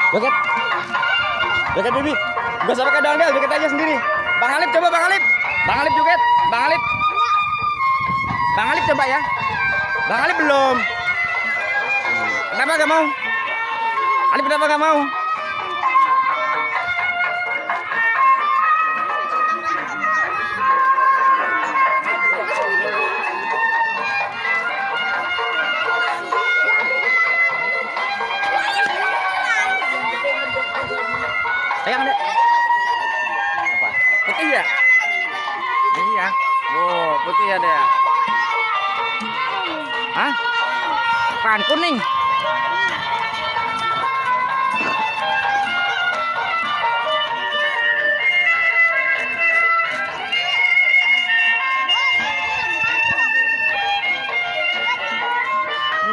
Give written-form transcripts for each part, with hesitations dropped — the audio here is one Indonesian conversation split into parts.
Joget. Joget Bibi. Gak usah pakai daun, joget aja sendiri. Bang Alip coba Bang Alip. Bang Alip joget. Bang Alip. Bang Alip coba ya. Bang Alip belum. Kenapa gak mau? Alip kenapa gak mau? Sayang deh. Apa? Putih ya? Iya. Oh, putih ya deh. Hah? Apaan kuning?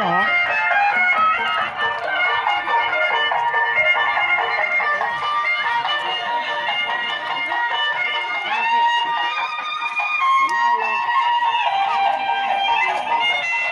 Nah.